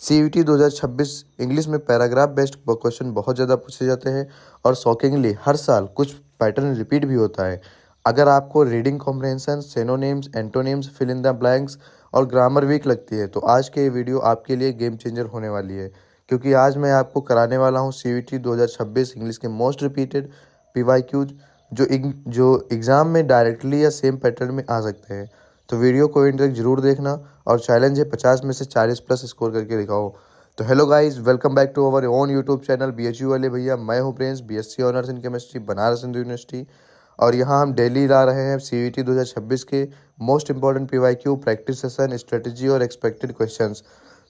CUET 2026 English में paragraph based question बहुत ज़्यादा पूछे जाते हैं और शॉकिंगली हर साल कुछ पैटर्न रिपीट भी होता है। अगर आपको reading comprehension, synonyms, antonyms, fill in the blanks और ग्रामर वीक लगती है तो आज के ये वीडियो आपके लिए गेम चेंजर होने वाली है, क्योंकि आज मैं आपको कराने वाला हूँ CUET 2026 इंग्लिश के मोस्ट रिपीटेड PYQs जो एग्ज़ाम में डायरेक्टली या सेम पैटर्न में आ सकते हैं। तो वीडियो को एंड तक जरूर देखना और चैलेंज है 50 में से 40 प्लस स्कोर करके दिखाओ। तो hello guys, welcome back to our own YouTube channel BHU वाले भैया। मैं हूं Prince, BSc honours in chemistry, Banaras Hindu University. और यहाँ हम डेली ला रहे हैं CUET 2026 के most important PYQ, practice session, strategy और एक्सपेक्टेड क्वेश्चंस।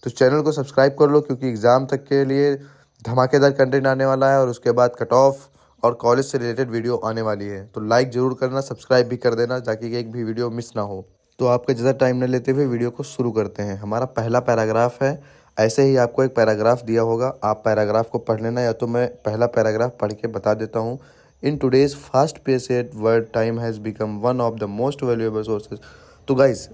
तो चैनल को सब्सक्राइब कर लो, क्योंकि एग्ज़ाम तक के लिए धमाकेदार कंटेंट आने वाला है और उसके बाद कट ऑफ और कॉलेज से रिलेटेड वीडियो आने वाली है। तो लाइक ज़रूर करना, सब्सक्राइब भी कर देना ताकि एक भी वीडियो मिस ना हो। तो आपका ज़्यादा टाइम न लेते हुए वीडियो को शुरू करते हैं। हमारा पहला पैराग्राफ है। ऐसे ही आपको एक पैराग्राफ दिया होगा, आप पैराग्राफ को पढ़ लेना, या तो मैं पहला पैराग्राफ पढ़ के बता देता हूँ। In today's fast paced world, time has become one of the most valuable sources. तो गाइस,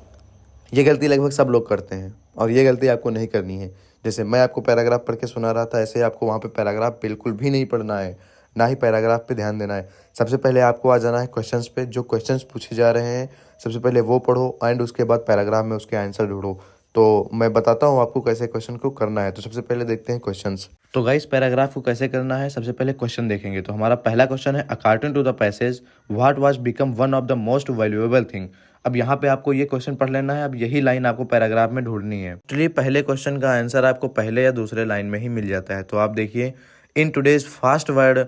ये गलती लगभग सब लोग करते हैं और ये गलती आपको नहीं करनी है। जैसे मैं आपको पैराग्राफ पढ़ के सुना रहा था, ऐसे आपको वहाँ पे पैराग्राफ बिल्कुल भी नहीं पढ़ना है, ना ही पैराग्राफ पे ध्यान देना है। सबसे पहले आपको आ जाना है क्वेश्चंस पे। जो क्वेश्चंस पूछे जा रहे हैं सबसे पहले वो पढ़ो एंड उसके बाद पैराग्राफ में उसके आंसर ढूंढो। तो मैं बताता हूँ आपको कैसे क्वेश्चन को करना है। तो सबसे पहले देखते हैं क्वेश्चंस। तो गाइस, पैराग्राफ को कैसे करना है, सबसे पहले क्वेश्चन देखेंगे। तो हमारा पहला क्वेश्चन है, according to the passage what was become one of the most valuable thing. अब यहाँ पे आपको ये क्वेश्चन पढ़ लेना है। अब यही लाइन आपको पैराग्राफ में ढूंढनी है। चलिए, पहले क्वेश्चन का आंसर आपको पहले या दूसरे लाइन में ही मिल जाता है। तो आप देखिए, इन today's first world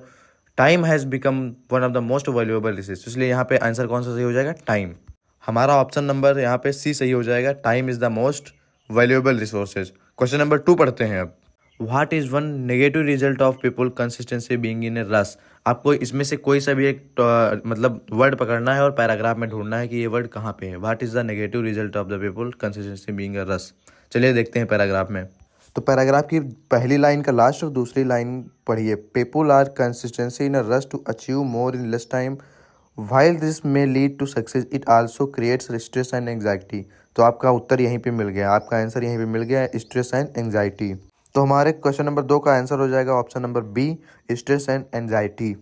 time has become one of the most valuable resource. इसलिए यहाँ पे आंसर कौन सा सही हो जाएगा? टाइम। हमारा ऑप्शन नंबर यहाँ पे C सही हो जाएगा। Time is the most valuable resources. Question number 2 पढ़ते हैं अब। What is one negative result of people consistency being in A rush. आपको इसमें से कोई सा भी एक मतलब वर्ड पकड़ना है और पैराग्राफ में ढूंढना है कि ये वर्ड कहाँ पे है। What is the negative result of the people consistency being a rush. चलिए देखते हैं पैराग्राफ में। तो पैराग्राफ की पहली लाइन का लास्ट और दूसरी लाइन पढ़िए। People are consistency in a rush to achieve more in less time, while this may lead to success it also creates stress and anxiety. तो आपका उत्तर यहीं पे मिल गया, आपका आंसर यहीं पे मिल गया, स्ट्रेस एंड एंग्जाइटी। तो हमारे क्वेश्चन नंबर 2 का आंसर हो जाएगा option number B, stress and anxiety.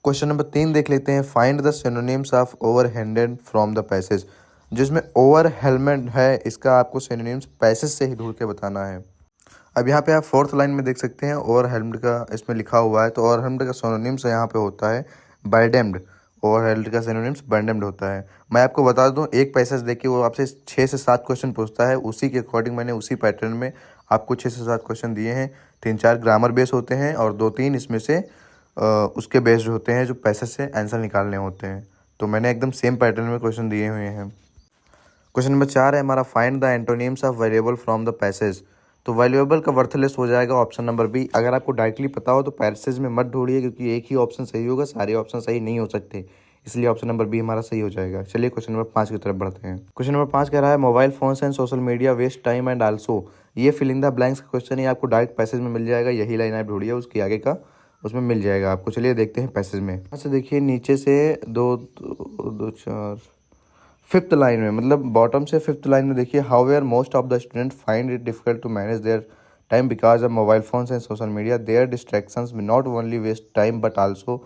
Question number 3 देख लेते हैं। Find the synonyms of over handed from the passage. जिसमें ओवर हेलमेट है, इसका आपको सिनोनिम्स पैसेज से ही ढूंढ के बताना है। अब यहाँ पे आप फोर्थ लाइन में देख सकते हैं, ओवर हेल्म्ड का इसमें लिखा हुआ है। तो ओवर हेल्म्ड का सिनोनिम्स यहाँ पे होता है बर्डेम्ड। ओवर हेल्म्ड का सिनोनिम्स बर्डेम्ड होता है। मैं आपको बता दूं, एक पैसेज देखिए वो आपसे 6 से 7 क्वेश्चन पूछता है। उसी के अकॉर्डिंग मैंने उसी पैटर्न में आपको 6 से 7 क्वेश्चन दिए हैं। 3-4 ग्रामर बेस होते हैं और 2-3 इसमें से उसके बेस्ड होते हैं, जो पैसेज से आंसर निकालने होते हैं। तो मैंने एकदम सेम पैटर्न में क्वेश्चन दिए हुए हैं। क्वेश्चन नंबर 4 है हमारा, find the antonyms of valuable from the passage. तो वैल्यूएबल का वर्थलेस हो जाएगा ऑप्शन नंबर B। अगर आपको डायरेक्टली पता हो तो पैसेज में मत ढूंढिए, क्योंकि एक ही ऑप्शन सही होगा, सारे ऑप्शन सही नहीं हो सकते, इसलिए ऑप्शन नंबर B हमारा सही हो जाएगा। चलिए क्वेश्चन नंबर 5 की तरफ बढ़ते हैं। क्वेश्चन नंबर 5 कह रहा है, mobile phones and social media waste time and also. ये फिल इन द ब्लैंक्स का क्वेश्चन है, आपको डायरेक्ट पैसेज में मिल जाएगा। यही लाइन आप ढूंढिए, उसके आगे का उसमें मिल जाएगा आपको। चलिए देखते हैं पैसेज में। अच्छा देखिए, नीचे से 4 फिफ्थ लाइन में, मतलब बॉटम से फिफ्थ लाइन में देखिए, how where most of the student find it difficult to manage their time because of mobile phones and social media, their distractions में not only waste time but also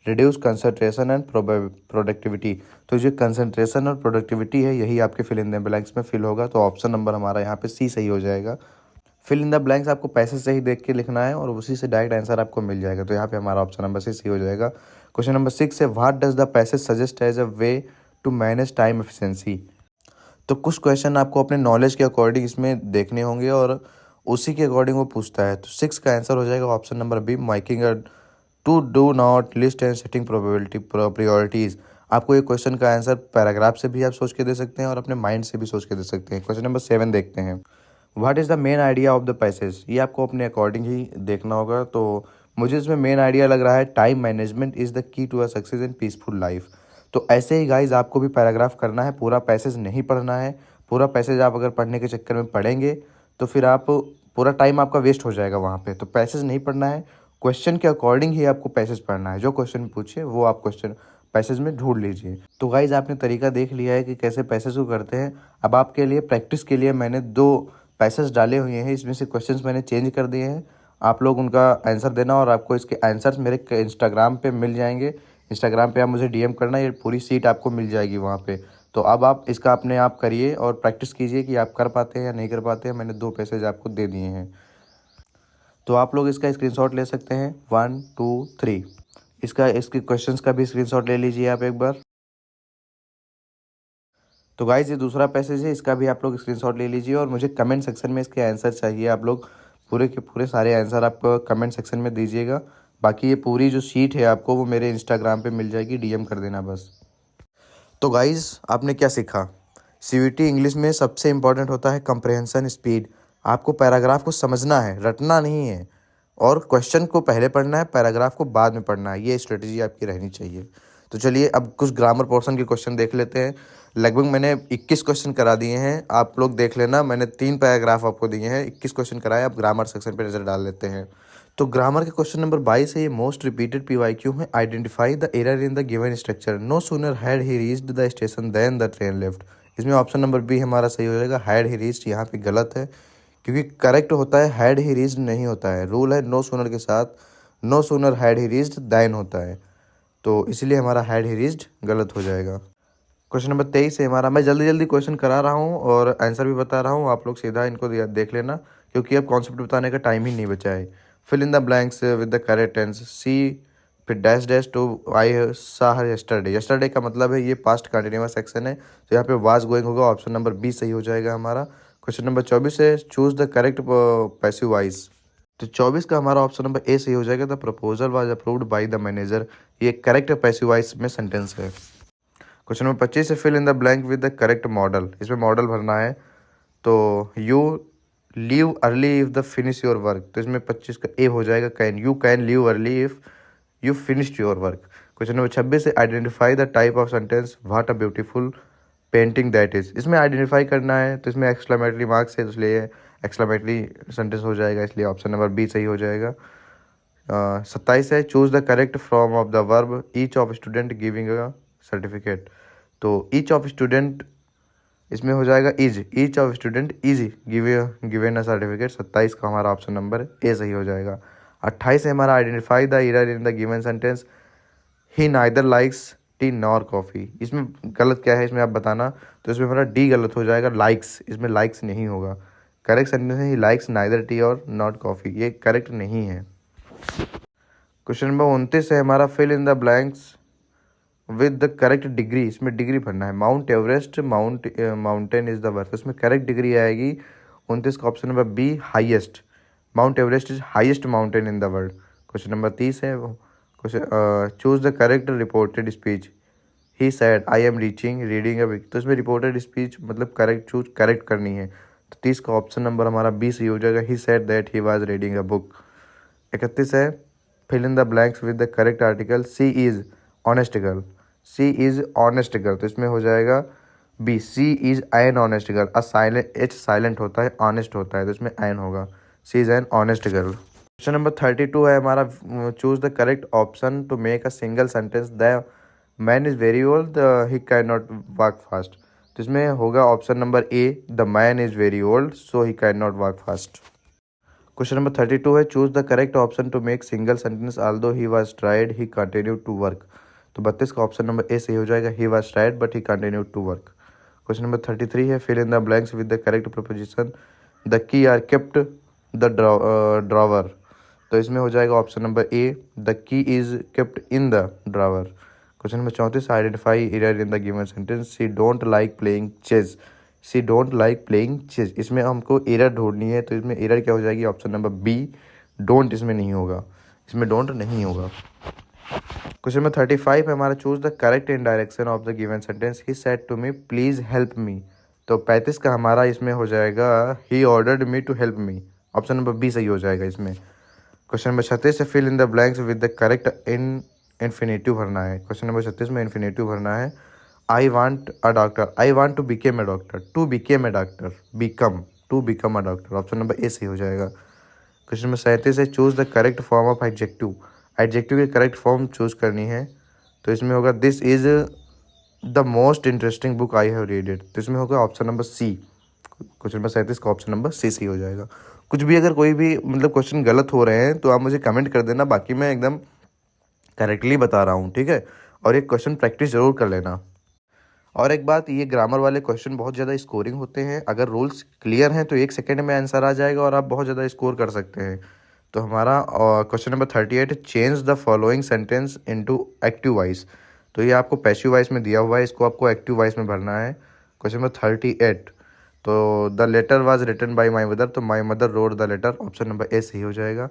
reduce concentration and productivity. तो जो concentration और productivity है, यही आपके fill in the blanks में fill होगा। तो ऑप्शन नंबर हमारा यहाँ पे C सही हो जाएगा। फिल इन द ब्लैंक्स आपको पैसे से ही देख के लिखना है और उसी से डायरेक्ट आंसर आपको मिल जाएगा। तो यहाँ पे हमारा ऑप्शन नंबर C सही हो जाएगा। क्वेश्चन नंबर 6 है, what does the passage suggest as a way to manage time efficiency. तो कुछ क्वेश्चन आपको अपने नॉलेज के अकॉर्डिंग इसमें देखने होंगे और उसी के अकॉर्डिंग वो पूछता है। तो 6 का आंसर हो जाएगा option number B, making a to do not list and setting priorities. आपको ये क्वेश्चन का आंसर पैराग्राफ से भी आप सोच के दे सकते हैं और अपने माइंड से भी सोच के दे सकते हैं। क्वेश्चन नंबर 7 देखते हैं। What is the main idea of the passage. ये आपको अपने अकॉर्डिंग ही देखना होगा। तो मुझे इसमें मेन आइडिया लग रहा है, time management is the key to a success and peaceful life. तो ऐसे ही गाइज आपको भी पैराग्राफ करना है, पूरा पैसेज नहीं पढ़ना है। पूरा पैसेज आप अगर पढ़ने के चक्कर में पढ़ेंगे तो फिर आप पूरा टाइम आपका वेस्ट हो जाएगा वहाँ पे। तो पैसेज नहीं पढ़ना है, क्वेश्चन के अकॉर्डिंग ही आपको पैसेज पढ़ना है। जो क्वेश्चन पूछे वो आप क्वेश्चन पैसेज में ढूंढ लीजिए। तो गाइज आपने तरीका देख लिया है कि कैसे पैसेज को करते हैं। अब आपके लिए प्रैक्टिस के लिए मैंने 2 पैसेज डाले हुए हैं, इसमें से क्वेश्चंस मैंने चेंज कर दिए हैं। आप लोग उनका आंसर देना और आपको इसके आंसर्स मेरे इंस्टाग्राम पे मिल जाएंगे। इंस्टाग्राम पे आप मुझे डीएम करना, ये पूरी सीट आपको मिल जाएगी वहाँ पे। तो अब आप इसका अपने आप करिए और प्रैक्टिस कीजिए कि आप कर पाते हैं या नहीं कर पाते हैं। मैंने 2 पैसेज आपको दे दिए हैं, तो आप लोग इसका स्क्रीनशॉट ले सकते हैं। 1 2 3 इसके क्वेश्चंस का भी स्क्रीनशॉट ले लीजिए आप एक बार। तो गाइज ये दूसरा पैसेज है, इसका भी आप लोग स्क्रीनशॉट ले लीजिए और मुझे कमेंट सेक्शन में इसके आंसर चाहिए। आप लोग पूरे के पूरे सारे आंसर आप कमेंट सेक्शन में दीजिएगा। बाकी ये पूरी जो शीट है आपको वो मेरे इंस्टाग्राम पे मिल जाएगी, डीएम कर देना बस। तो गाइज आपने क्या सीखा? सीवीटी इंग्लिश में सबसे इम्पॉर्टेंट होता है कंप्रहेंशन स्पीड। आपको पैराग्राफ को समझना है, रटना नहीं है। और क्वेश्चन को पहले पढ़ना है, पैराग्राफ को बाद में पढ़ना है। ये स्ट्रेटजी आपकी रहनी चाहिए। तो चलिए अब कुछ ग्रामर पोर्शन के क्वेश्चन देख लेते हैं। लगभग मैंने 21 क्वेश्चन करा दिए हैं, आप लोग देख लेना। मैंने 3 पैराग्राफ आपको दिए हैं, 21 क्वेश्चन कराए। अब ग्रामर सेक्शन पे नज़र डाल लेते हैं। तो ग्रामर के क्वेश्चन नंबर 22 है, ये मोस्ट रिपीटेड पीवाईक्यू है। Identify the error in the given structure. No sooner had he reached the station than the train left. इसमें ऑप्शन नंबर बी हमारा सही हो जाएगा। हैड ही रीच्ड यहाँ पे गलत है, क्योंकि करेक्ट होता है हैड ही रीच्ड नहीं होता है। रूल है नो सूनर के साथ no sooner had he reached than होता है, तो इसलिए हमारा हैड ही रीच्ड गलत हो जाएगा। क्वेश्चन नंबर 23 है हमारा। मैं जल्दी जल्दी क्वेश्चन करा रहा हूँ और आंसर भी बता रहा हूँ, आप लोग सीधा इनको देख लेना, क्योंकि अब कॉन्सेप्ट बताने का टाइम ही नहीं बचा है। Fill in the blanks with the correct tense. C फिर डैश डैश टू आई सा हर यस्टरडे। यस्टरडे का मतलब है ये पास्ट कंटिन्यूअस एक्शन है, तो यहाँ पे वाज गोइंग होगा। ऑप्शन नंबर बी सही हो जाएगा हमारा। क्वेश्चन नंबर 24 है, choose the correct passive voice. तो 24 का हमारा ऑप्शन नंबर ए सही हो जाएगा। The proposal was approved by the manager. ये करेक्ट पैसिव वॉइस में सेंटेंस है। क्वेश्चन नंबर 25 है, fill in the blank with the correct modal. इसमें मॉडल भरना है। तो you leave early if the finish your work. तो इसमें 25 का ए हो जाएगा can. You can leave early if you finished your work. Question number 26 है, identify the type of sentence what a beautiful painting that is. इसमें identify करना है, तो इसमें एक्सक्लेमेटरी मार्क्स है, तो इसलिए एक्सक्लेमेटरी सेंटेंस हो जाएगा, इसलिए ऑप्शन नंबर बी सही हो जाएगा। 27 है, choose the correct form of the verb each of student giving a certificate. तो ईच ऑफ स्टूडेंट इसमें हो जाएगा is. Each of student is given a certificate. 27 का हमारा ऑप्शन नंबर ए सही हो जाएगा। 28 है हमारा, identify the error in the given sentence he neither likes T nor coffee. इसमें गलत क्या है इसमें आप बताना। तो इसमें हमारा डी गलत हो जाएगा, लाइक्स। इसमें लाइक्स नहीं होगा। करेक्ट सेंटेंस है ही लाइक्स नाइदर टी और नॉट कॉफ़ी, ये करेक्ट नहीं है। क्वेश्चन नंबर 29 है हमारा, fill in the blanks with the correct degree. इसमें डिग्री भरना है। Mount Everest mountain is the worth. इसमें करेक्ट डिग्री आएगी 29 का option number B highest. Mount Everest is highest mountain in the world. Question number 30 है, question choose the correct reported speech. He said I am reading a book. तो इसमें reported speech मतलब correct करनी है। तो 30 का ऑप्शन नंबर हमारा B सही हो जाएगा। He said that he was reading a book. 31 है, fill in the blanks with the correct article. She is honest girl. She is honest girl, तो इसमें हो जाएगा B. She is an honest girl. A silent H silent होता है, honest होता है, तो इसमें एन होगा। She is an honest girl. Question number 32 है हमारा, choose the correct option to make a single sentence. The man is very old he can not walk fast. तो इसमें होगा option number A, the man is very old so he can not walk fast. Question number 32 है, choose the correct option to make single sentence although he was tired he continued to work. तो 32 का option number A सही हो जाएगा। He was tired but he continued to work. Question number 33 है, fill in the blanks with the correct preposition. The key are kept the drawer. तो इसमें हो जाएगा option number A, the key is kept in the drawer. Question number 34, identify error in the given sentence. She don't like playing chess. She don't like playing chess, इसमें हमको error ढूंढनी है, तो इसमें एरर क्या हो जाएगी, ऑप्शन नंबर बी डोंट। इसमें नहीं होगा, इसमें डोंट नहीं होगा। क्वेश्चन नंबर 35 है हमारा, choose the correct in direction of the given sentence. He said to me please help me. तो 35 का हमारा इसमें हो जाएगा he ordered me to help me. Option number B सही हो जाएगा इसमें। क्वेश्चन नंबर 36 है, fill in the blanks with the correct infinitive भरना है। क्वेश्चन नंबर 36 में इन्फिनेटिव भरना है। I want a doctor, I want to become a doctor, to become a doctor, become, to become a doctor. Option number A सही हो जाएगा। Question number 37 है, choose the correct form of adjective. Adjective की correct form choose करनी है, तो इसमें होगा this is the most interesting book I have read it. तो इसमें होगा option number C, question number 37 का ऑप्शन नंबर सी सही हो जाएगा। कुछ भी अगर कोई भी मतलब क्वेश्चन गलत हो रहे हैं तो आप मुझे कमेंट कर देना, बाकी मैं एकदम करेक्टली बता रहा हूँ, ठीक है। और ये क्वेश्चन प्रैक्टिस जरूर कर लेना। और एक बात, ये ग्रामर वाले क्वेश्चन बहुत ज़्यादा स्कोरिंग होते हैं। अगर रूल्स क्लियर हैं तो 1 सेकेंड में आंसर आ जाएगा और आप बहुत ज़्यादा स्कोर कर सकते हैं। तो हमारा question number 38, change the following sentence into active voice. तो ये आपको पैसिव वॉइस में दिया हुआ है, इसको आपको एक्टिव वॉइस में भरना है। क्वेश्चन नंबर 38, तो the letter was written by my mother, तो my mother wrote the letter, option number A सही हो जाएगा।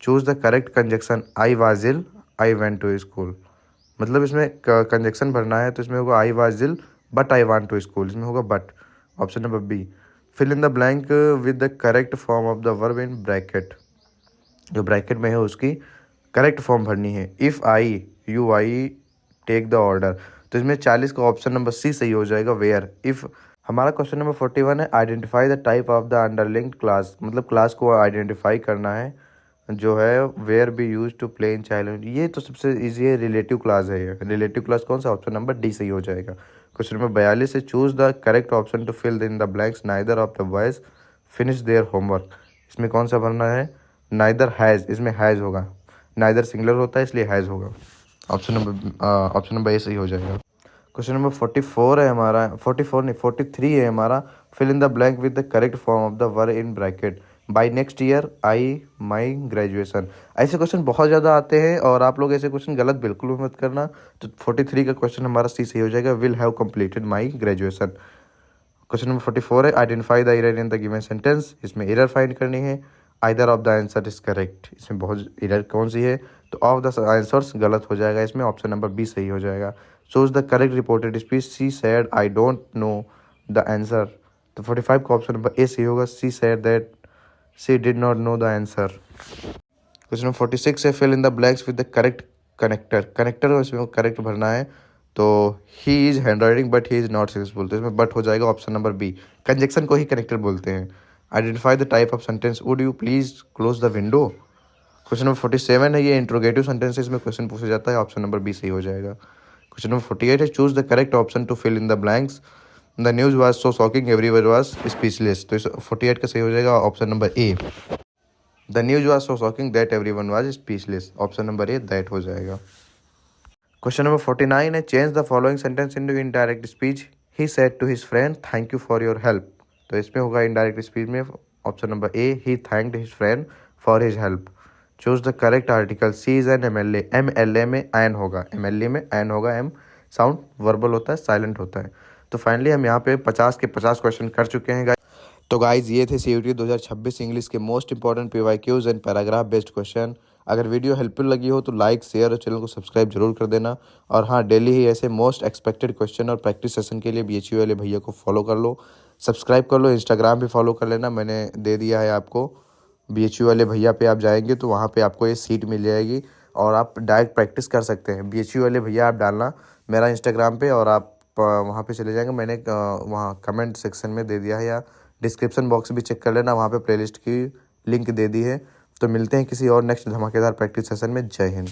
Choose the correct conjunction, I was ill, I went to school. मतलब इसमें कंजक्शन भरना है, तो इसमें होगा I was ill but I want to school, इसमें होगा but, option number B. Fill in the blank with the correct form of the verb in bracket, जो ब्रैकेट में है उसकी करेक्ट फॉर्म भरनी है। If I you I take the order, तो इसमें 40 का ऑप्शन नंबर सी सही हो जाएगा, वेयर। इफ़ हमारा क्वेश्चन नंबर 41 है, identify the type of the underlined clause, मतलब क्लास को आइडेंटिफाई करना है जो है where we use to play in child. ये तो सबसे इजी है, रिलेटिव क्लास है ये। रिलेटिव क्लास कौन सा, ऑप्शन नंबर डी सही हो जाएगा। क्वेश्चन नंबर 42 है, choose the correct option to fill in the blanks, neither of the boys finish their homework. इसमें कौन सा भरना है, नाइदर हैज़, इसमें हैज़ होगा, नाइदर सिंगुलर होता है इसलिए हैज़ होगा। ऑप्शन नंबर ए सही हो जाएगा। क्वेश्चन नंबर 44 है हमारा, 44 नहीं 43 है हमारा, fill in the blank with the correct form of the verb in bracket, by next year I my graduation. ऐसे क्वेश्चन बहुत ज़्यादा आते हैं और आप लोग ऐसे क्वेश्चन गलत बिल्कुल भी मत करना। तो 43 का क्वेश्चन हमारा सी सही हो जाएगा, will have completed my graduation. Question number 44 है, identify the error in the given sentence, इसमें एरर फाइंड करनी है। Either of the answer is correct, इसमें बहुत एरर कौन सी है, तो ऑफ द आंसर्स गलत हो जाएगा, इसमें ऑप्शन नंबर बी सही हो जाएगा। Choose the correct reported speech, she said I don't know the answer, तो 45 का ऑप्शन नंबर ए सही होगा, she said that she did not know the answer. Question number 46 है, fill in the blanks with the correct connector, connector इसमें correct भरना है। तो he is hardworking but he is not successful, तो इसमें but हो जाएगा, option number B. Conjunction को ही कनेक्टर बोलते हैं। Identify the type of sentence, would you please close the window. Question number 47 है, ये इंट्रोगेटिव सेंटेंस है, इसमें क्वेश्चन पूछा जाता है, ऑप्शन नंबर बी सही हो जाएगा। क्वेश्चन नंबर 48 है, choose the correct option to fill in the blanks, the news was so shocking everyone was speechless, तो 48 का सही हो जाएगा, option number A. The news was so shocking that everyone was speechless, option number A that हो जाएगा। Question number 49 है, change the following sentence into indirect speech, he said to his friend thank you for your help, तो इसमें होगा indirect speech में option number A, he thanked his friend for his help. Choose the correct article, she is an MLA, MLA में an होगा, MLA में an होगा, M sound verbal होता है, साइलेंट होता है। तो फाइनली हम यहाँ पे 50 के 50 क्वेश्चन कर चुके हैं। तो गाइज ये थे CUET 2026 इंग्लिश के most important PYQs and paragraph based question. अगर वीडियो हेल्पफुल लगी हो तो लाइक शेयर और चैनल को सब्सक्राइब जरूर कर देना। और हाँ, डेली ही ऐसे मोस्ट एक्सपेक्टेड क्वेश्चन और प्रैक्टिस सेशन के लिए BHU वाले भैया को फॉलो कर लो, सब्सक्राइब कर लो, इंस्टाग्राम भी फॉलो कर लेना, मैंने दे दिया है आपको। BHU वाले भैया पे आप जाएंगे तो वहाँ पे आपको ये सीट मिल जाएगी और आप डायरेक्ट प्रैक्टिस कर सकते हैं। BHU वाले भैया आप डालना मेरा इंस्टाग्राम पे और आप वहाँ पे चले जाएंगे, मैंने वहाँ कमेंट सेक्शन में दे दिया है, या डिस्क्रिप्शन बॉक्स भी चेक कर लेना, वहाँ पे प्लेलिस्ट की लिंक दे दी है। तो मिलते हैं किसी और नेक्स्ट धमाकेदार प्रैक्टिस सेशन में। जय हिंद।